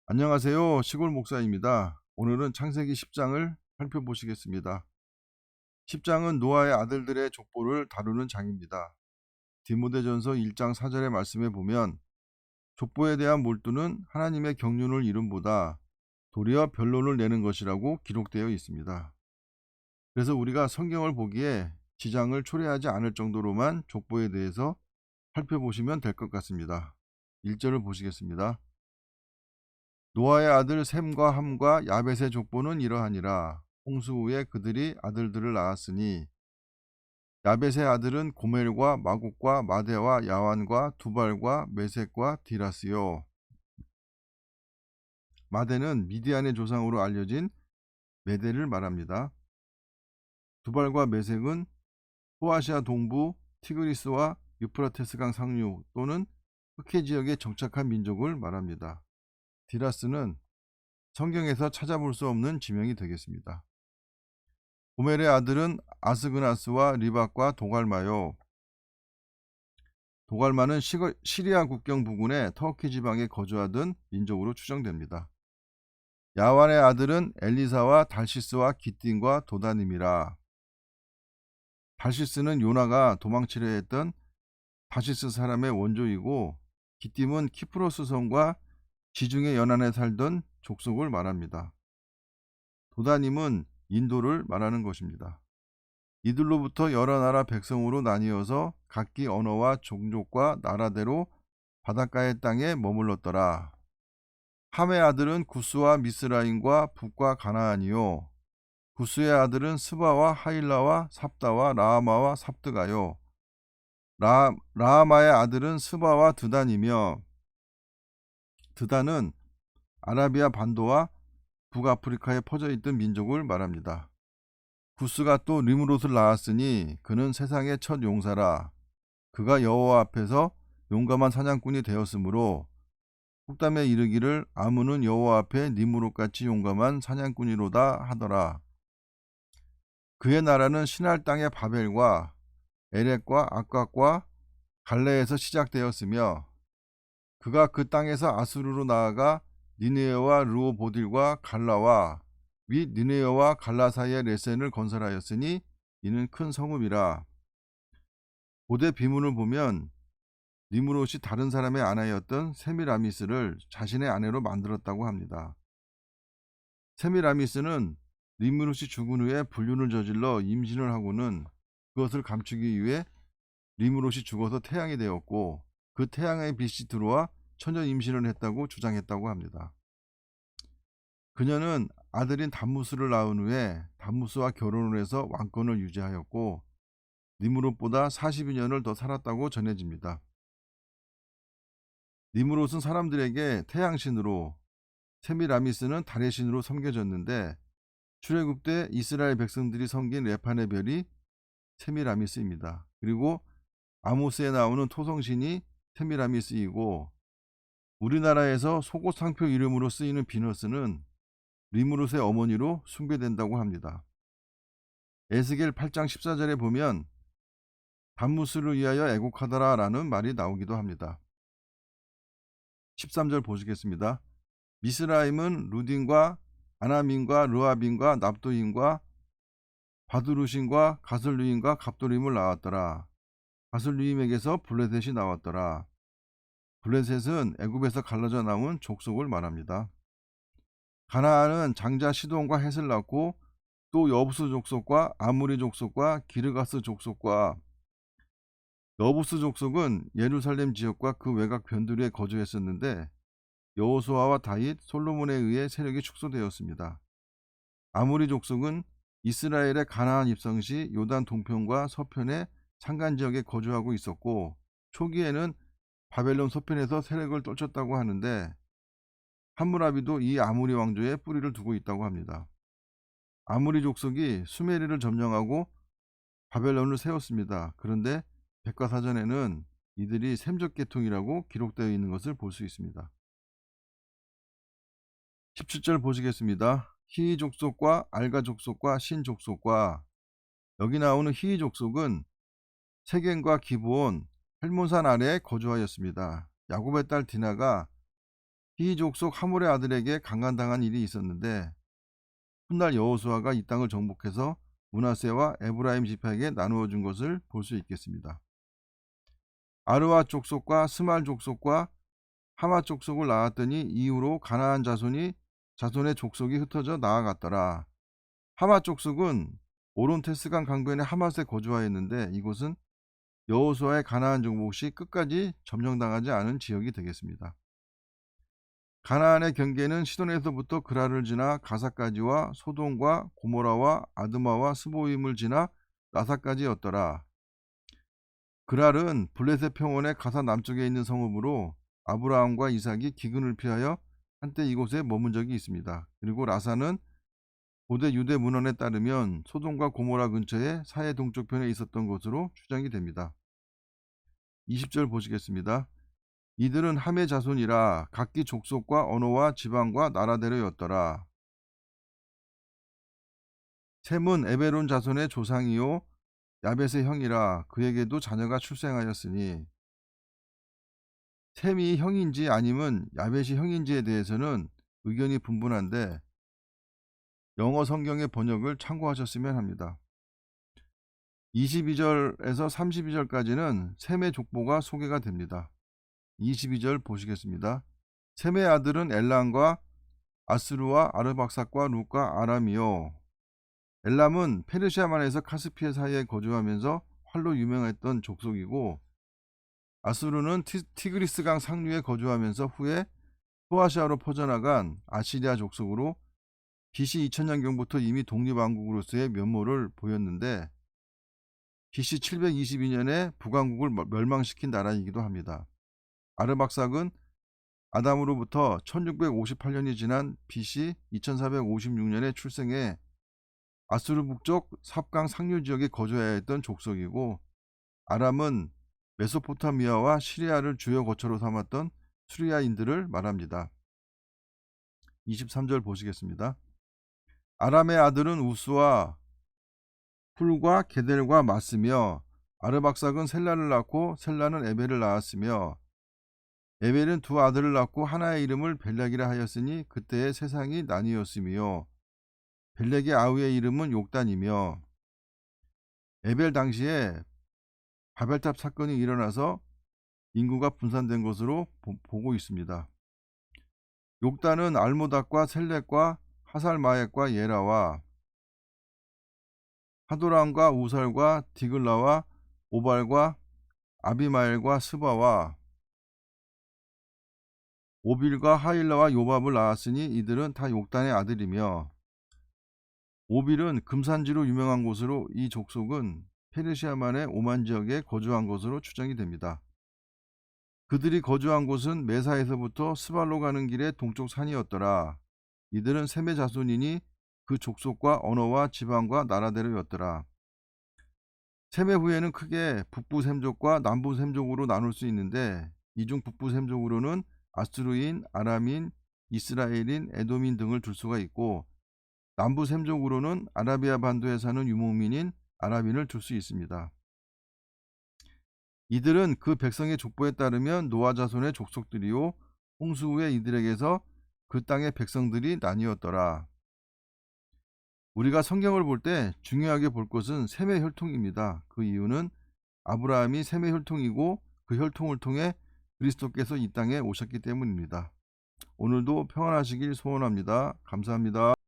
안녕하세요. 시골 목사입니다. 오늘은 창세기 10장을 살펴보시겠습니다. 10장은 노아의 아들들의 족보를 다루는 장입니다. 디모데전서 1장 4절의 말씀에 보면 족보에 대한 몰두는 하나님의 경륜을 이름보다 도리어 변론을 내는 것이라고 기록되어 있습니다. 그래서 우리가 성경을 보기에 지장을 초래하지 않을 정도로만 족보에 대해서 살펴보시면 될 것 같습니다. 1절을 보시겠습니다. 노아의 아들 셈과 함과 야벳의 족보는 이러하니라. 홍수 후에 그들이 아들들을 낳았으니 야벳의 아들은 고멜과 마국과 마대와 야완과 두발과 메섹과 디라스요. 마대는 미디안의 조상으로 알려진 메대를 말합니다. 두발과 메섹은 소아시아 동부 티그리스와 유프라테스강 상류 또는 흑해 지역에 정착한 민족을 말합니다. 디라스는 성경에서 찾아볼 수 없는 지명이 되겠습니다. 고멜의 아들은 아스그나스와 리박과 도갈마요. 도갈마는 시리아 국경 부근의 터키 지방에 거주하던 민족으로 추정됩니다. 야완의 아들은 엘리사와 달시스와 기띔과 도다님이라. 달시스는 요나가 도망치려 했던 다시스 사람의 원조이고 기띔은 키프로스 성과 지중해 연안에 살던 족속을 말합니다. 도다님은 인도를 말하는 것입니다. 이들로부터 여러 나라 백성으로 나뉘어서 각기 언어와 종족과 나라대로 바닷가의 땅에 머물렀더라. 함의 아들은 구스와 미스라임과 북과 가나안이요. 구스의 아들은 스바와 하일라와 삽다와 라하마와 삽드가요. 라하마의 아들은 스바와 드단이며 드단은 아라비아 반도와 북아프리카에 퍼져 있던 민족을 말합니다. 구스가 또 리므롯을 낳았으니 그는 세상의 첫 용사라. 그가 여호와 앞에서 용감한 사냥꾼이 되었으므로 흑담에 이르기를 아문은 여호와 앞에 니므롯같이 용감한 사냥꾼이로다 하더라. 그의 나라는 신할 땅의 바벨과 에렉과 악각과 갈레에서 시작되었으며 그가 그 땅에서 아수르로 나아가 니느웨와 르호보딜과 갈라와 및 니느웨와 갈라 사이에 레센을 건설하였으니 이는 큰 성읍이라. 고대 비문을 보면 니므롯이 다른 사람의 아내였던 세미라미스를 자신의 아내로 만들었다고 합니다. 세미라미스는 니므롯이 죽은 후에 불륜을 저질러 임신을 하고는 그것을 감추기 위해 니므롯이 죽어서 태양이 되었고 그 태양의 빛이 들어와 처녀 임신을 했다고 주장했다고 합니다. 그녀는 아들인 담무스를 낳은 후에 담무스와 결혼을 해서 왕권을 유지하였고 니므롯보다 42년을 더 살았다고 전해집니다. 니므롯은 사람들에게 태양신으로, 세미라미스는 달의 신으로 섬겨졌는데 출애굽 때 이스라엘 백성들이 섬긴 레판의 별이 세미라미스입니다. 그리고 아모스에 나오는 토성신이 세미라미스이고 우리나라에서 속옷 상표 이름으로 쓰이는 비너스는 니므롯의 어머니로 숭배된다고 합니다. 에스겔 8장 14절에 보면 담무스를 위하여 애곡하더라 라는 말이 나오기도 합니다. 13절 보시겠습니다. 미스라임은 루딘과 아나민과 르아빈과 납도인과 바두루신과 가슬루인과 갑도림을 낳았더라. 가슬루임에게서 블레셋이 나왔더라. 블레셋은 애굽에서 갈라져 나온 족속을 말합니다. 가나안은 장자 시돈과 헷을 낳고 또 여부스 족속과 아무리 족속과 기르가스 족속과 여부스 족속은 예루살렘 지역과 그 외곽 변두리에 거주했었는데 여호수아와 다윗, 솔로몬에 의해 세력이 축소되었습니다. 아무리 족속은 이스라엘의 가나안 입성 시 요단 동편과 서편의 산간 지역에 거주하고 있었고 초기에는 바벨론 서편에서 세력을 떨쳤다고 하는데 함무라비도 이 아무리 왕조에 뿌리를 두고 있다고 합니다. 아무리 족속이 수메리를 점령하고 바벨론을 세웠습니다. 그런데 백과사전에는 이들이 셈적 계통이라고 기록되어 있는 것을 볼 수 있습니다. 17절 보시겠습니다. 히이 족속과 알가 족속과 신 족속과 여기 나오는 히이 족속은 세겐과 기브온 헬몬산 아래에 거주하였습니다. 야곱의 딸 디나가 히위 족속 하몰의 아들에게 강간당한 일이 있었는데 훗날 여호수아가 이 땅을 정복해서 므낫세와 에브라임 지파에게 나누어 준 것을 볼 수 있겠습니다. 아르와 족속과 스말 족속과 하마 족속을 낳았더니 이후로 가나안 자손의 족속이 흩어져 나아갔더라. 하마 족속은 오론테스강 강변의 하맛에 거주하였는데 이곳은 여호수아의 가나안 정복 시 끝까지 점령당하지 않은 지역이 되겠습니다. 가나안의 경계는 시돈에서부터 그라를 지나 가사까지와 소돔과 고모라와 아드마와 스보임을 지나 라사까지였더라. 그랄은 블레셋 평원의 가사 남쪽에 있는 성읍으로 아브라함과 이삭이 기근을 피하여 한때 이곳에 머문 적이 있습니다. 그리고 라사는 고대 유대 문헌에 따르면 소돔과 고모라 근처에 사해 동쪽편에 있었던 것으로 추정이 됩니다. 20절 보시겠습니다. 이들은 함의 자손이라 각기 족속과 언어와 지방과 나라대로였더라. 셈은 에베론 자손의 조상이요 야벳의 형이라 그에게도 자녀가 출생하였으니 셈이 형인지 아니면 야벳이 형인지에 대해서는 의견이 분분한데 영어 성경의 번역을 참고하셨으면 합니다. 22절에서 32절까지는 셈의 족보가 소개가 됩니다. 22절 보시겠습니다. 셈의 아들은 엘람과 아스루와 아르박삭과 룻과 아람이요. 엘람은 페르시아만에서 카스피해 사이에 거주하면서 활로 유명했던 족속이고 아스루는 티그리스강 상류에 거주하면서 후에 소아시아로 퍼져나간 아시리아 족속으로 BC 2000년경부터 이미 독립왕국으로서의 면모를 보였는데 BC 722년에 북왕국을 멸망시킨 나라이기도 합니다. 아르박삭은 아담으로부터 1658년이 지난 BC 2456년에 출생해 아수르 북쪽 삽강 상류 지역에 거주해야 했던 족속이고 아람은 메소포타미아와 시리아를 주요 거처로 삼았던 수리아인들을 말합니다. 23절 보시겠습니다. 아람의 아들은 우스와 훌과 게델과 맞으며 아르박삭은 셀라를 낳고 셀라는 에벨을 낳았으며 에벨은 두 아들을 낳고 하나의 이름을 벨렉이라 하였으니 그때의 세상이 나뉘었으며 벨렉의 아우의 이름은 욕단이며 에벨 당시에 바벨탑 사건이 일어나서 인구가 분산된 것으로 보고 있습니다. 욕단은 알모닥과 셀렉과 하살마액과 예라와 하도람과 우살과 디글라와 오발과 아비마엘과 스바와 오빌과 하일라와 요밥을 낳았으니 이들은 다 욕단의 아들이며 오빌은 금산지로 유명한 곳으로 이 족속은 페르시아만의 오만 지역에 거주한 것으로 추정이 됩니다. 그들이 거주한 곳은 메사에서부터 스발로 가는 길의 동쪽 산이었더라. 이들은 셈의 자손이니 그 족속과 언어와 지방과 나라대로였더라. 셈의 후예는 크게 북부 셈족과 남부 셈족으로 나눌 수 있는데 이 중 북부 셈족으로는 아스루인, 아람인, 이스라엘인, 에돔인 등을 둘 수가 있고 남부 셈족으로는 아라비아 반도에 사는 유목민인 아랍인을 둘 수 있습니다. 이들은 그 백성의 족보에 따르면 노아 자손의 족속들이요 홍수 후에 이들에게서 그 땅의 백성들이 나뉘었더라. 우리가 성경을 볼 때 중요하게 볼 것은 셈의 혈통입니다. 그 이유는 아브라함이 셈의 혈통이고 그 혈통을 통해 그리스도께서 이 땅에 오셨기 때문입니다. 오늘도 평안하시길 소원합니다. 감사합니다.